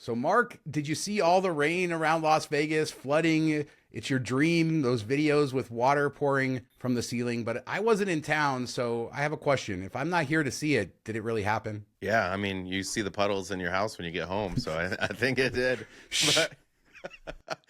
So, Mark, did you see all the rain around Las Vegas, flooding? It's your dream, those videos with water pouring from the ceiling. But I wasn't in town, so I have a question. If I'm not here to see it, did it really happen? Yeah, I mean, you see the puddles in your house when you get home, so I think it did. Shh. But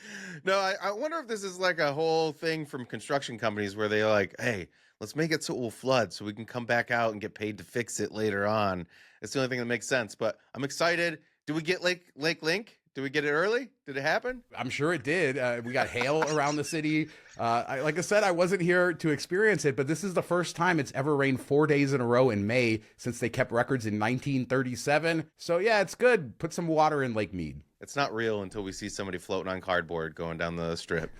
no, I wonder if this is like a whole thing from construction companies where they're like, hey, let's make it so it will flood so we can come back out and get paid to fix it later on. It's the only thing that makes sense. But I'm excited. Do we get Lake Link? Did we get it early? Did it happen? I'm sure it did. We got hail around the city. Like I said, I wasn't here to experience it, but this is the first time it's ever rained 4 days in a row in May since they kept records in 1937. So yeah, it's good. Put some water in Lake Mead. It's not real until we see somebody floating on cardboard going down the strip.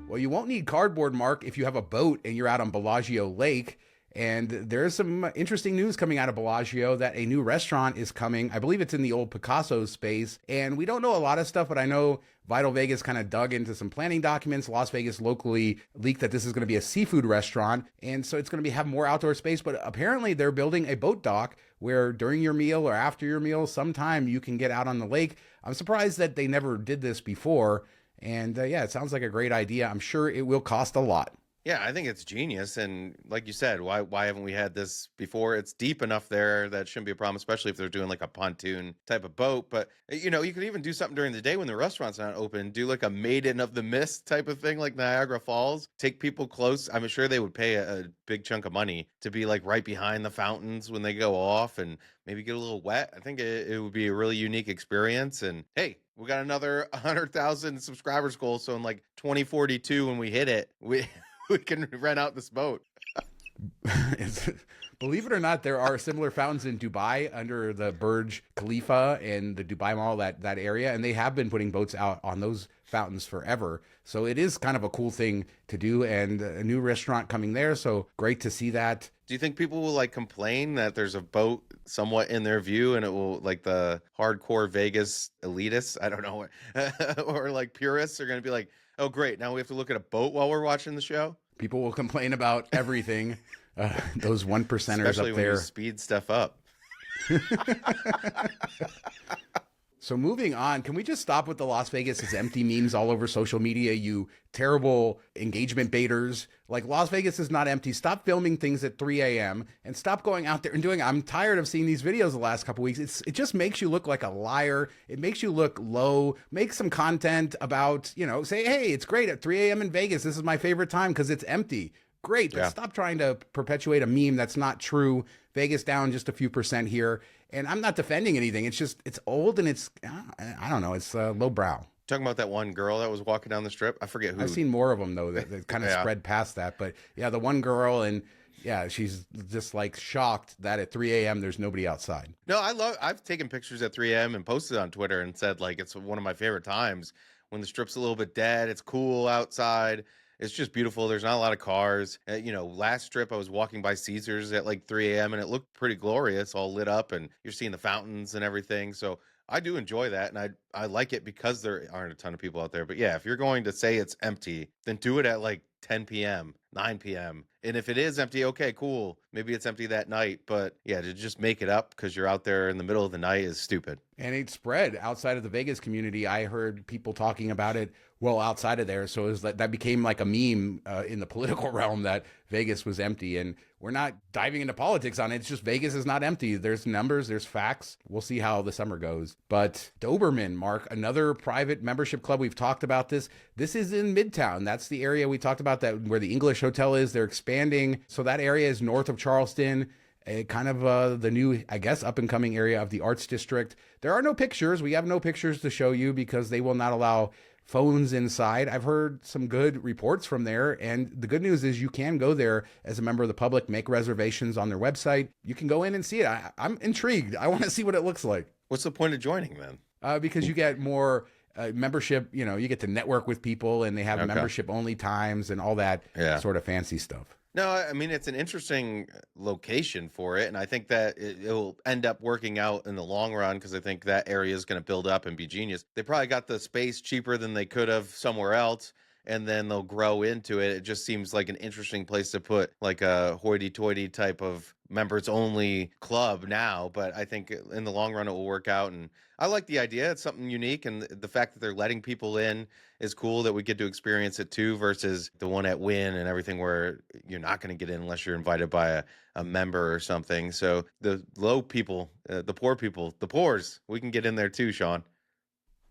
Well, you won't need cardboard, Mark, if you have a boat and you're out on Bellagio Lake. And there's some interesting news coming out of Bellagio that a new restaurant is coming. I believe it's in the old Picasso space. And we don't know a lot of stuff, but I know Vital Vegas kind of dug into some planning documents. Las Vegas locally leaked that this is going to be a seafood restaurant. And so it's going to have more outdoor space. But apparently they're building a boat dock where during your meal or after your meal, sometime you can get out on the lake. I'm surprised that they never did this before. And yeah, it sounds like a great idea. I'm sure it will cost a lot. Yeah, I think it's genius. And like you said, why haven't we had this before? It's deep enough there that shouldn't be a problem, especially if they're doing like a pontoon type of boat. But, you know, you could even do something during the day when the restaurant's not open, do like a Maiden of the Mist type of thing like Niagara Falls, take people close. I'm sure they would pay a big chunk of money to be like right behind the fountains when they go off and maybe get a little wet. I think it would be a really unique experience. And hey, we got another 100,000 subscribers goal. So in like 2042, when we hit it, we can rent out this boat. Believe it or not, there are similar fountains in Dubai under the Burj Khalifa and the Dubai Mall, that area, and they have been putting boats out on those fountains forever. So it is kind of a cool thing to do, and a new restaurant coming there. So great to see that. Do you think people will like complain that there's a boat somewhat in their view and it will like the hardcore Vegas elitists, I don't know, or like purists are going to be like, oh, great, now we have to look at a boat while we're watching the show? People will complain about everything. Those one percenters Especially up when there. you speed stuff up. So moving on, can we just stop with the Las Vegas is empty memes all over social media, you terrible engagement baiters? Like, Las Vegas is not empty. Stop filming things at 3 a.m. and stop going out there and doing it. I'm tired of seeing these videos the last couple weeks. It just makes you look like a liar. It makes you look low. Make some content about, say, hey, it's great at 3 a.m. in Vegas. This is my favorite time because it's empty. Great, but stop trying to perpetuate a meme that's not true. Vegas down just a few percent here. And I'm not defending anything. It's just, it's old and it's, I don't know, it's lowbrow. Talking about that one girl that was walking down the strip. I forget who. I've seen more of them, though, that kind of spread past that. But yeah, the one girl, and yeah, she's just like shocked that at 3 a.m. there's nobody outside. No, I've taken pictures at 3 a.m. and posted on Twitter and said, like, it's one of my favorite times when the strip's a little bit dead. It's cool outside. It's just beautiful. There's not a lot of cars. Last trip I was walking by Caesars at like 3 a.m. and it looked pretty glorious, all lit up, and you're seeing the fountains and everything. So I do enjoy that, and I like it because there aren't a ton of people out there. But yeah, if you're going to say it's empty, then do it at like 10 p.m., 9 p.m. And if it is empty, okay, cool. Maybe it's empty that night. But yeah, to just make it up because you're out there in the middle of the night is stupid. And it spread outside of the Vegas community. I heard people talking about it well outside of there. So it was that became like a meme in the political realm that Vegas was empty. And we're not diving into politics on it. It's just Vegas is not empty. There's numbers, there's facts. We'll see how the summer goes. But Doberman, Mark, another private membership club. We've talked about this. This is in Midtown. That's the area we talked about, that where the English Hotel is. They're expanding. So that area is north of Charleston. Kind of the new, I guess, up and coming area of the Arts District. There are no pictures. We have no pictures to show you because they will not allow phones inside. I've heard some good reports from there. And the good news is you can go there as a member of the public, make reservations on their website. You can go in and see it. I'm intrigued. I want to see what it looks like. What's the point of joining then? Because you get more membership, you get to network with people, and they have membership only times and all that sort of fancy stuff. No, I mean, it's an interesting location for it, and I think that it'll end up working out in the long run because I think that area is going to build up and be genius. They probably got the space cheaper than they could have somewhere else, and then they'll grow into it. It just seems like an interesting place to put like a hoity-toity type of members only club now, but I think in the long run it will work out. And I like the idea. It's something unique, and the fact that they're letting people in is cool, that we get to experience it too, versus the one at Wynn and everything where you're not going to get in unless you're invited by a member or something. So the low people, the poor people, the poors, we can get in there too, Sean.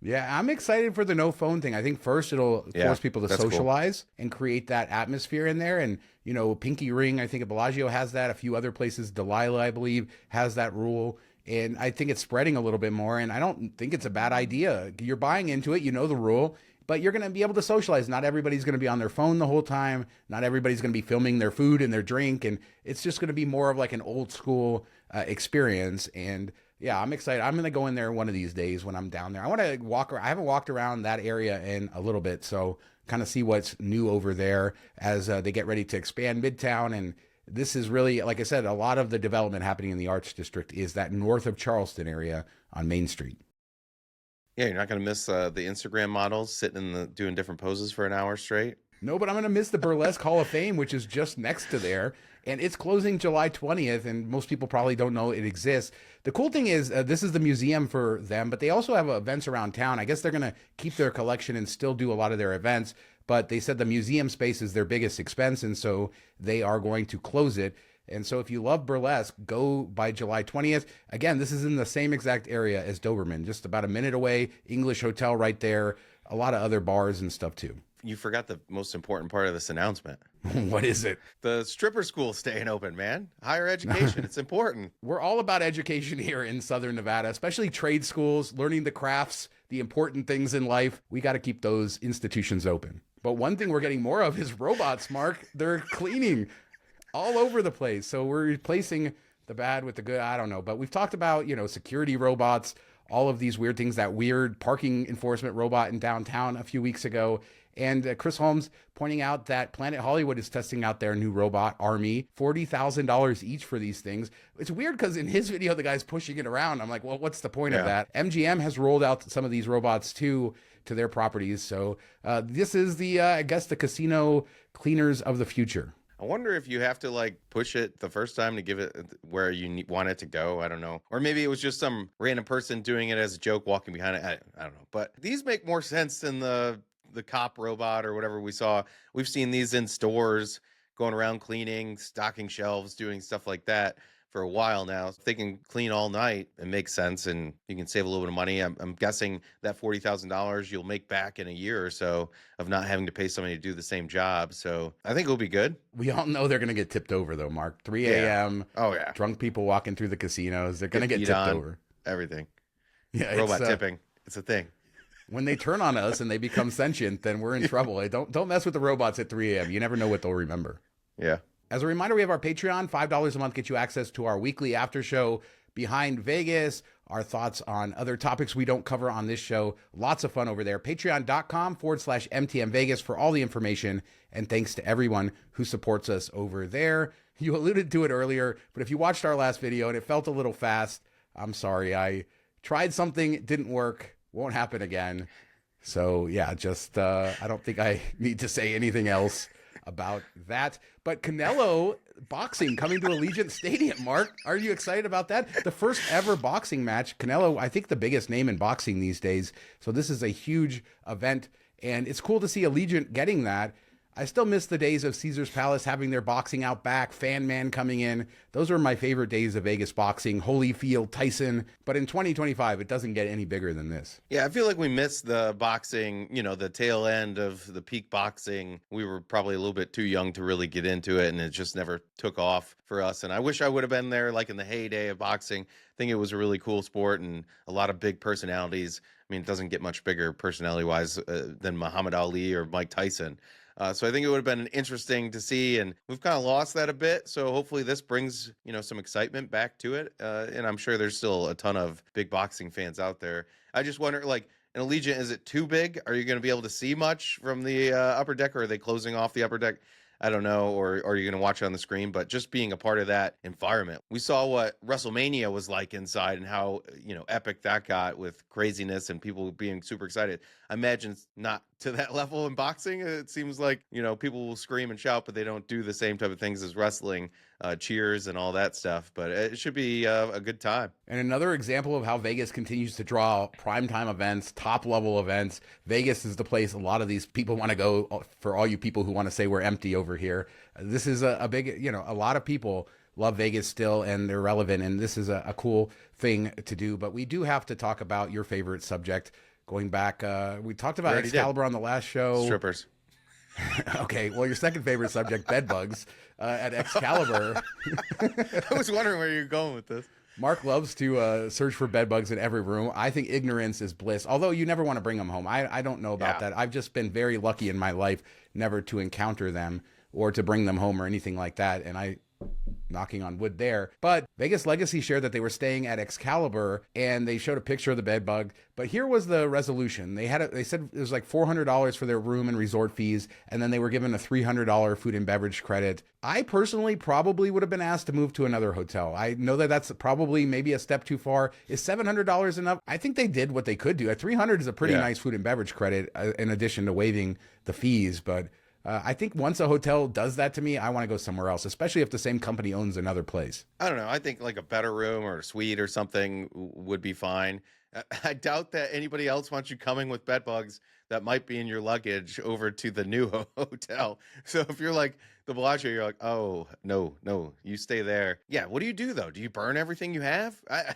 Yeah, I'm excited for the no phone thing. I think first it'll force people to socialize and create that atmosphere in there. And, you know, Pinky Ring, I think at Bellagio has that. A few other places, Delilah, I believe, has that rule. And I think it's spreading a little bit more. And I don't think it's a bad idea. You're buying into it. You know the rule. But you're going to be able to socialize. Not everybody's going to be on their phone the whole time. Not everybody's going to be filming their food and their drink. And it's just going to be more of like an old school experience. And yeah, I'm excited. I'm going to go in there one of these days when I'm down there. I want to walk around. I haven't walked around that area in a little bit. So kind of see what's new over there as they get ready to expand Midtown. And this is really, like I said, a lot of the development happening in the Arts District is that north of Charleston area on Main Street. Yeah, you're not going to miss the Instagram models sitting doing different poses for an hour straight. No, but I'm going to miss the Burlesque Hall of Fame, which is just next to there. And it's closing July 20th, and most people probably don't know it exists. The cool thing is this is the museum for them, but they also have events around town. I guess they're going to keep their collection and still do a lot of their events, but they said the museum space is their biggest expense, and so they are going to close it. And so if you love burlesque, go by July 20th. Again, this is in the same exact area as Doberman, just about a minute away, English Hotel right there, a lot of other bars and stuff too. You forgot the most important part of this announcement. What is it? The stripper school staying open, man. Higher education. It's important. We're all about education here in Southern Nevada, especially trade schools, learning the crafts, the important things in life. We got to keep those institutions open. But one thing we're getting more of is robots, Mark. They're cleaning all over the place. So we're replacing the bad with the good. I don't know. But we've talked about, you know, security robots, all of these weird things, that weird parking enforcement robot in downtown a few weeks ago. And Chris Holmes pointing out that Planet Hollywood is testing out their new robot, Army, $40,000 each for these things. It's weird because in his video, the guy's pushing it around. I'm like, well, what's the point of that? MGM has rolled out some of these robots too to their properties. So this is the, I guess, the casino cleaners of the future. I wonder if you have to like push it the first time to give it where you want it to go. I don't know. Or maybe it was just some random person doing it as a joke, walking behind it. I don't know. But these make more sense than the cop robot or whatever we saw. We've seen these in stores going around cleaning, stocking shelves, doing stuff like that for a while now. If they can clean all night, it makes sense, and you can save a little bit of money. I'm guessing that $40,000 you'll make back in a year or so of not having to pay somebody to do the same job. So I think it'll be good. We all know they're going to get tipped over, though, Mark. 3 a.m. Oh, yeah. Drunk people walking through the casinos. They're going to get tipped over. Everything. Yeah, robot tipping. It's a thing. When they turn on us and they become sentient, then we're in trouble. Don't mess with the robots at 3 a.m. You never know what they'll remember. Yeah. As a reminder, we have our Patreon. $5 a month gets you access to our weekly after show, Behind Vegas, our thoughts on other topics we don't cover on this show. Lots of fun over there. Patreon.com/MTM Vegas for all the information. And thanks to everyone who supports us over there. You alluded to it earlier, but if you watched our last video and it felt a little fast, I'm sorry. I tried something, it didn't work. Won't happen again. So yeah, just I don't think I need to say anything else about that. But Canelo boxing coming to Allegiant Stadium, Mark. Are you excited about that? The first ever boxing match. Canelo, I think the biggest name in boxing these days. So this is a huge event, and it's cool to see Allegiant getting that. I still miss the days of Caesar's Palace having their boxing out back, Fan Man coming in. Those were my favorite days of Vegas boxing, Holyfield, Tyson. But in 2025, it doesn't get any bigger than this. Yeah, I feel like we missed the boxing, you know, the tail end of the peak boxing. We were probably a little bit too young to really get into it, and it just never took off for us. And I wish I would have been there like in the heyday of boxing. I think it was a really cool sport and a lot of big personalities. I mean, it doesn't get much bigger personality-wise than Muhammad Ali or Mike Tyson. So I think it would have been interesting to see, and we've kind of lost that a bit. So hopefully this brings, you know, some excitement back to it. And I'm sure there's still a ton of big boxing fans out there. I just wonder, like, in Allegiant, is it too big? Are you going to be able to see much from the upper deck, or are they closing off the upper deck? I don't know, or you're going to watch it on the screen, but just being a part of that environment. We saw what WrestleMania was like inside and how, epic that got with craziness and people being super excited. I imagine it's not to that level in boxing. It seems like, people will scream and shout, but they don't do the same type of things as wrestling, cheers and all that stuff. But it should be a good time. And another example of how Vegas continues to draw primetime events, top level events. Vegas is the place a lot of these people want to go. For all you people who want to say we're empty over here, this is a big, a lot of people love Vegas still, and they're relevant. And this is a cool thing to do. But we do have to talk about your favorite subject. Going back, we talked about Excalibur on the last show. Strippers. Okay, well, your second favorite subject, Bedbugs, at Excalibur. I was wondering where you're going with this. Mark loves to search for bedbugs in every room. I think ignorance is bliss, although you never want to bring them home. I don't know about that. I've just been very lucky in my life never to encounter them or to bring them home or anything like that. And I, knocking on wood there. But Vegas Legacy shared that they were staying at Excalibur and they showed a picture of the bed bug. But here was the resolution. They said it was like $400 for their room and resort fees, and then they were given a $300 food and beverage credit. I personally probably would have been asked to move to another hotel. I know that that's probably maybe a step too far. Is $700 enough? I think they did what they could do. At $300 is a pretty nice food and beverage credit in addition to waiving the fees. But I think once a hotel does that to me, I want to go somewhere else, especially if the same company owns another place. I don't know. I think like a better room or a suite or something would be fine. I doubt that anybody else wants you coming with bed bugs that might be in your luggage over to the new hotel. So if you're like the Bellagio, you're like, oh, no, you stay there. Yeah, what do you do, though? Do you burn everything you have? I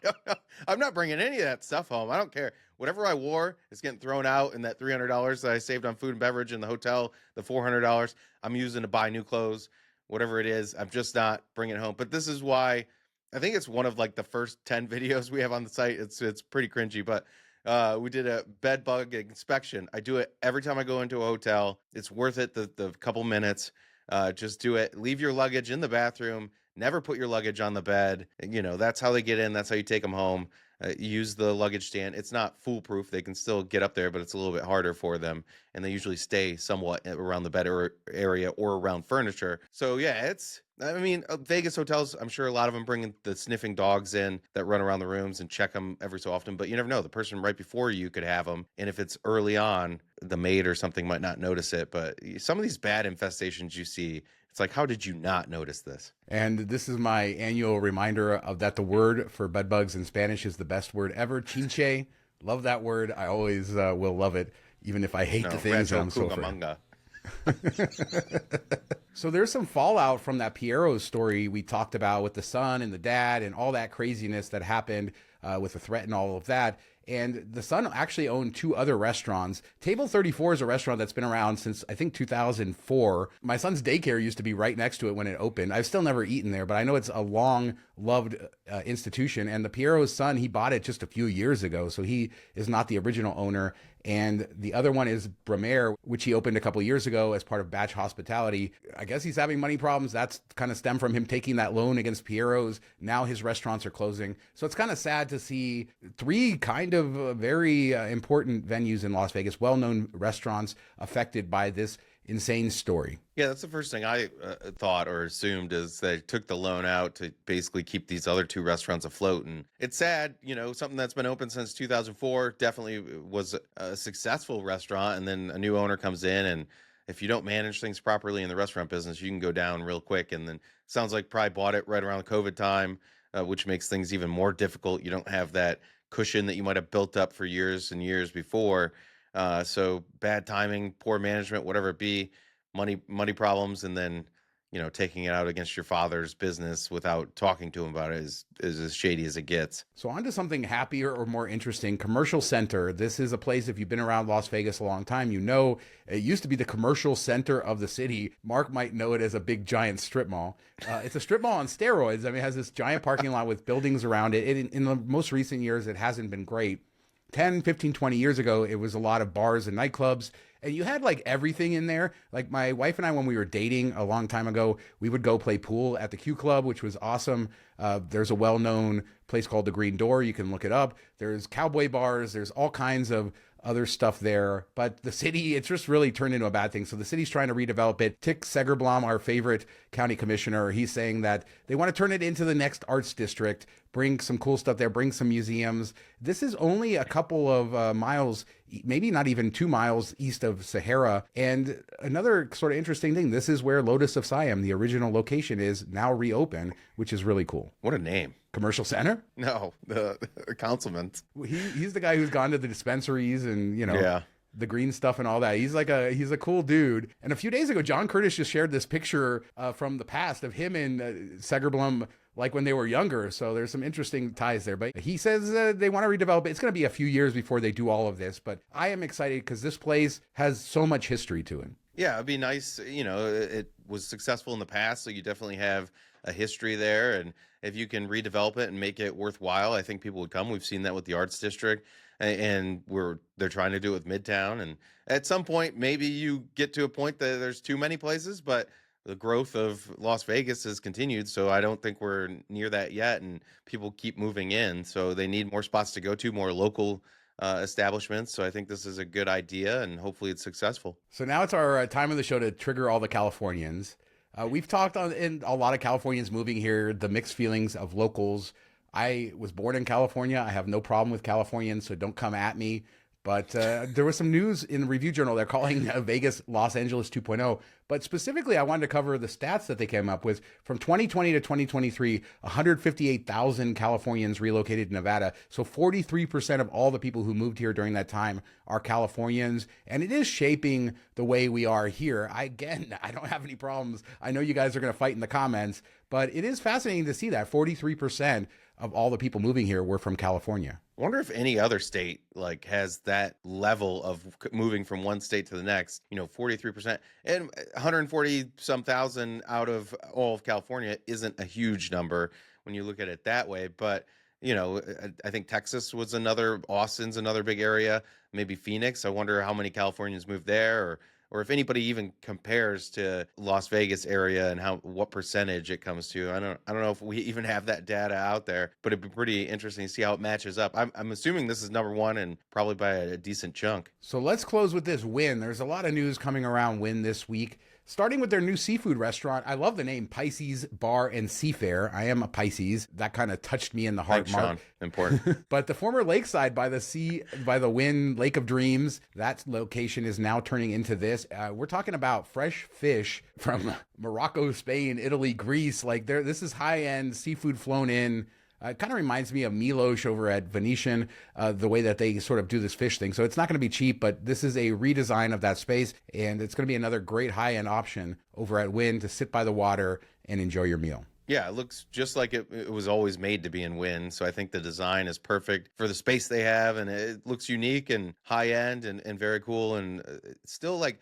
don't know. I'm not bringing any of that stuff home. I don't care. Whatever I wore is getting thrown out, and that $300 that I saved on food and beverage in the hotel, the $400, I'm using to buy new clothes, whatever it is. I'm just not bringing it home. But this is why I think it's one of like the first 10 videos we have on the site. It's pretty cringy, but we did a bed bug inspection. I do it every time I go into a hotel. It's worth it, the couple minutes. Just do it. Leave your luggage in the bathroom. Never put your luggage on the bed. That's how they get in. That's how you take them home. Use the luggage stand. It's not foolproof. They can still get up there, but it's a little bit harder for them. And they usually stay somewhat around the bed area or around furniture. So yeah, Vegas hotels, I'm sure a lot of them bring the sniffing dogs in that run around the rooms and check them every so often. But you never know. The person right before you could have them. And if it's early on, the maid or something might not notice it. But some of these bad infestations you see, it's like, how did you not notice this? And this is my annual reminder of that the word for bed bugs in Spanish is the best word ever. Chinche. Love that word. I always will love it, even if I hate the things on sofa. So there's some fallout from that Fiero story we talked about with the son and the dad and all that craziness that happened with the threat and all of that. And the son actually owned two other restaurants. Table 34 is a restaurant that's been around since, I think, 2004. My son's daycare used to be right next to it when it opened. I've still never eaten there, but I know it's a long-loved institution. And the Piero's son, he bought it just a few years ago, so he is not the original owner. And the other one is Bremer, which he opened a couple years ago as part of Batch Hospitality. I guess he's having money problems. That's kind of stemmed from him taking that loan against Piero's. Now his restaurants are closing. So it's kind of sad to see three kind of very important venues in Las Vegas, well-known restaurants, affected by this insane story. Yeah, that's the first thing I thought or assumed is they took the loan out to basically keep these other two restaurants afloat. And it's sad, something that's been open since 2004 definitely was a successful restaurant. And then a new owner comes in, and if you don't manage things properly in the restaurant business, you can go down real quick. And then sounds like probably bought it right around the COVID time, which makes things even more difficult. You don't have that cushion that you might have built up for years and years before. So bad timing, poor management, whatever it be, money problems, and then, taking it out against your father's business without talking to him about it is as shady as it gets. So on to something happier or more interesting. Commercial Center. This is a place, if you've been around Las Vegas a long time, it used to be the commercial center of the city. Mark might know it as a big giant strip mall. It's a strip mall on steroids. I mean, it has this giant parking lot with buildings around it. In the most recent years, it hasn't been great. 10, 15, 20 years ago, it was a lot of bars and nightclubs, and you had like everything in there. Like my wife and I, when we were dating a long time ago, we would go play pool at the Q Club, which was awesome. There's a well-known place called the Green Door. You can look it up. There's cowboy bars. There's all kinds of other stuff there. But the city, it's just really turned into a bad thing. So the city's trying to redevelop it. Tick Segerblom, our favorite county commissioner, he's saying that they want to turn it into the next arts district, bring some cool stuff there, bring some museums. This is only a couple of miles, maybe not even 2 miles east of Sahara. And another sort of interesting thing, this is where Lotus of Siam, the original location, is now reopened, which is really cool. What a name. Commercial Center? No, the councilman. He's the guy who's gone to the dispensaries and, Yeah. the green stuff and all that. He's a cool dude. And a few days ago, John Curtis just shared this picture from the past of him and Segerblom, like when they were younger. So there's some interesting ties there. But he says they want to redevelop it. It's going to be a few years before they do all of this. But I am excited because this place has so much history to it. Yeah, it'd be nice. It was successful in the past, so you definitely have a history there. And if you can redevelop it and make it worthwhile, I think people would come. We've seen that with the Arts District, and they're trying to do it with Midtown. And at some point, maybe you get to a point that there's too many places, but the growth of Las Vegas has continued. So I don't think we're near that yet, and people keep moving in. So they need more spots to go to, more local establishments. So I think this is a good idea, and hopefully it's successful. So now it's our time of the show to trigger all the Californians. We've talked in a lot of Californians moving here, the mixed feelings of locals. I was born in California. I have no problem with Californians, so don't come at me. But there was some news in the Review Journal. They're calling Vegas Los Angeles 2.0. But specifically, I wanted to cover the stats that they came up with. From 2020 to 2023, 158,000 Californians relocated to Nevada. So 43% of all the people who moved here during that time are Californians. And it is shaping the way we are here. I don't have any problems. I know you guys are going to fight in the comments, but it is fascinating to see that 43% of all the people moving here were from California. I wonder if any other state has that level of moving from one state to the next, 43%, and 140 some thousand out of all of California isn't a huge number when you look at it that way. But, I think Texas was Austin's another big area, maybe Phoenix. I wonder how many Californians moved there, or if anybody even compares to Las Vegas area and what percentage it comes to. I don't know if we even have that data out there, but it'd be pretty interesting to see how it matches up. I'm assuming this is number one, and probably by a decent chunk. So let's close with this Wynn. There's a lot of news coming around Wynn this week, starting with their new seafood restaurant. I love the name, Pisces Bar and Seafair. I am a Pisces. That kind of touched me in the heart, Thanks, Mark. Sean. Important. But the former lakeside by the sea, by the Wynn Lake of Dreams, that location is now turning into this. We're talking about fresh fish from Morocco, Spain, Italy, Greece. This is high-end seafood flown in. It kind of reminds me of Milosh over at Venetian, the way that they sort of do this fish thing. So it's not going to be cheap, but this is a redesign of that space, and it's going to be another great high-end option over at Wynn to sit by the water and enjoy your meal. Yeah, it looks just like it was always made to be in Wynn. So I think the design is perfect for the space they have, and it looks unique and high-end and very cool, and still it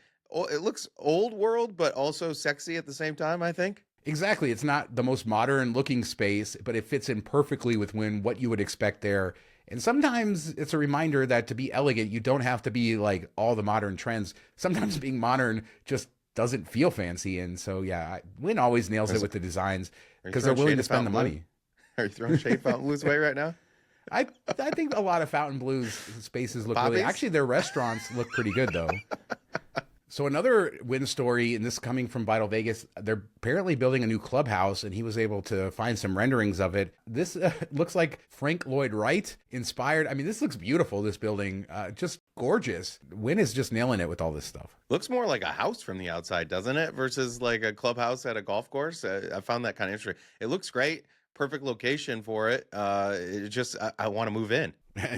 looks old world, but also sexy at the same time, I think. Exactly. It's not the most modern looking space, but it fits in perfectly with what you would expect there. And sometimes it's a reminder that to be elegant, you don't have to be like all the modern trends. Sometimes being modern just doesn't feel fancy. And so, yeah, Wynn always nails it with the designs because they're willing to spend the money. Are you throwing shade Fontainebleau's way right now? I think a lot of Fontainebleau's spaces look really, actually their restaurants look pretty good though. So another Wynn story, and this coming from Vital Vegas, they're apparently building a new clubhouse, and he was able to find some renderings of it. This looks like Frank Lloyd Wright inspired. I mean, this looks beautiful, this building, just gorgeous. Wynn is just nailing it with all this stuff. Looks more like a house from the outside, doesn't it? Versus like a clubhouse at a golf course. I found that kind of interesting. It looks great. Perfect location for it. I want to move in.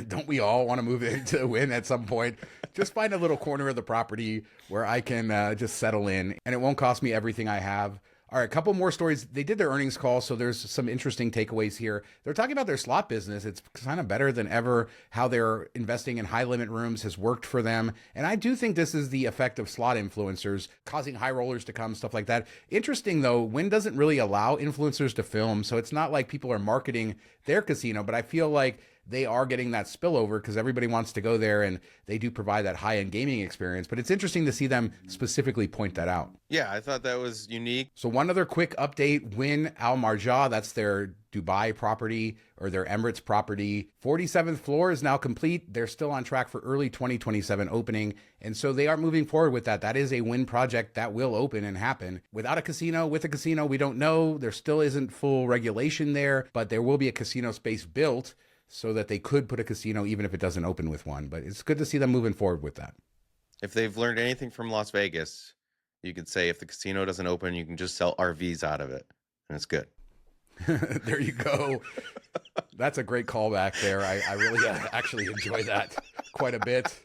Don't we all want to move into Wynn at some point? Just find a little corner of the property where I can just settle in, and it won't cost me everything I have. All right, a couple more stories. They did their earnings call, so there's some interesting takeaways here. They're talking about their slot business. It's kind of better than ever. How they're investing in high-limit rooms has worked for them. And I do think this is the effect of slot influencers, causing high rollers to come, stuff like that. Interesting, though, Wynn doesn't really allow influencers to film, so it's not like people are marketing their casino, but I feel like they are getting that spillover because everybody wants to go there and they do provide that high-end gaming experience. But it's interesting to see them specifically point that out. Yeah, I thought that was unique. So one other quick update, Wynn Al Marjan, that's their Dubai property or their Emirates property. 47th floor is now complete. They're still on track for early 2027 opening. And so they are moving forward with that. That is a Wynn project that will open and happen. Without a casino, with a casino, we don't know. There still isn't full regulation there, but there will be a casino space built so that they could put a casino even if it doesn't open with one. But it's good to see them moving forward with that. If they've learned anything from Las Vegas, you could say if the casino doesn't open, you can just sell RVs out of it, and it's good. There you go. That's a great callback there. I really actually enjoy that quite a bit.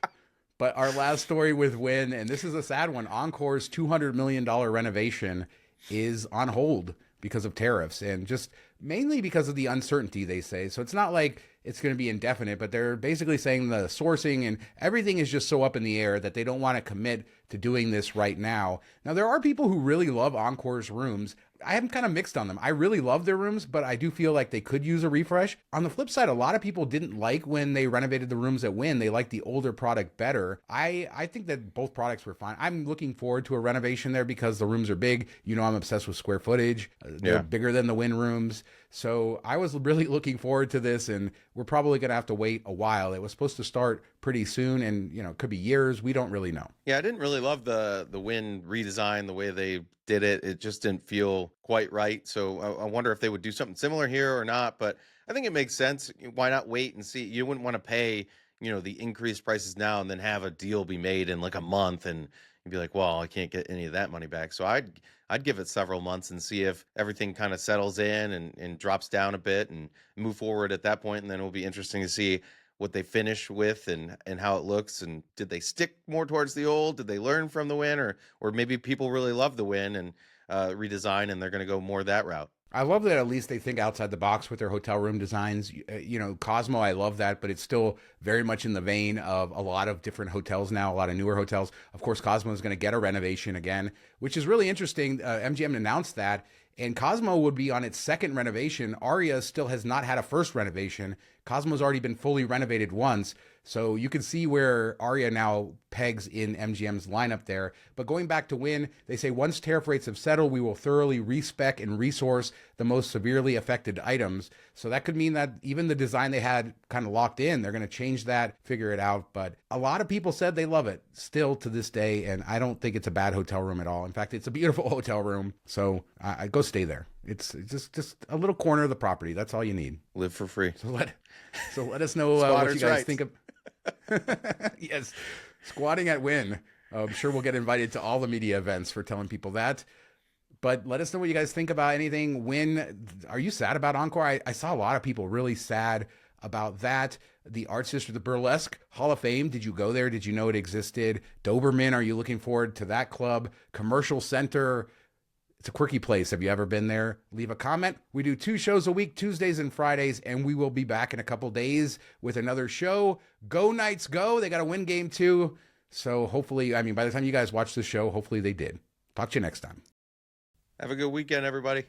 But our last story with Wynn, and this is a sad one, Encore's $200 million renovation is on hold because of tariffs and just mainly because of the uncertainty, they say. So it's not like it's going to be indefinite, but they're basically saying the sourcing and everything is just so up in the air that they don't want to commit to doing this right now. Now, there are people who really love Encore's rooms. I am kind of mixed on them. I really love their rooms, but I do feel like they could use a refresh. On the flip side, a lot of people didn't like when they renovated the rooms at Wynn. They liked the older product better. I think that both products were fine. I'm looking forward to a renovation there because the rooms are big. You know, I'm obsessed with square footage. They're bigger than the Wynn rooms. So I was really looking forward to this, and we're probably going to have to wait a while. It was supposed to start pretty soon, and, you know, it could be years. We don't really know. Yeah, I didn't really love the Wynn redesign, the way they did it. It just didn't feel quite right. So I wonder if they would do something similar here or not. But I think it makes sense. Why not wait and see? You wouldn't want to pay, you know, the increased prices now and then have a deal be made in like a month and you'd be like, well, I can't get any of that money back. So I'd give it several months and see if everything kind of settles in and drops down a bit and move forward at that point. And then it'll be interesting to see what they finish with and how it looks. And did they stick more towards the old? Did they learn from the Wynn, or maybe people really love the Wynn and redesign and they're going to go more that route? I love that at least they think outside the box with their hotel room designs. You know, Cosmo, I love that, but it's still very much in the vein of a lot of different hotels now, a lot of newer hotels. Of course, Cosmo is going to get a renovation again, which is really interesting. MGM announced that, and Cosmo would be on its second renovation. Aria still has not had a first renovation. Cosmo's already been fully renovated once. So you can see where Aria now pegs in MGM's lineup there. But going back to Wynn, they say once tariff rates have settled, we will thoroughly respec and resource the most severely affected items. So that could mean that even the design they had kind of locked in, they're going to change that, figure it out. But a lot of people said they love it still to this day. And I don't think it's a bad hotel room at all. In fact, it's a beautiful hotel room. So I go stay there. It's just a little corner of the property. That's all you need. Live for free. So let us know what you guys think of. Yes, squatting at Wynn. I'm sure we'll get invited to all the media events for telling people that. But let us know what you guys think about anything. Wynn, are you sad about Encore? I saw a lot of people really sad about that. The Arts District, the Burlesque Hall of Fame. Did you go there? Did you know it existed? Doberman, are you looking forward to that club? Commercial Center. It's a quirky place. Have you ever been there? Leave a comment. We do 2 shows a week, Tuesdays and Fridays, and we will be back in a couple days with another show. Go Knights, go. They got a win game too. So hopefully, I mean, by the time you guys watch the show, hopefully they did. Talk to you next time. Have a good weekend, everybody.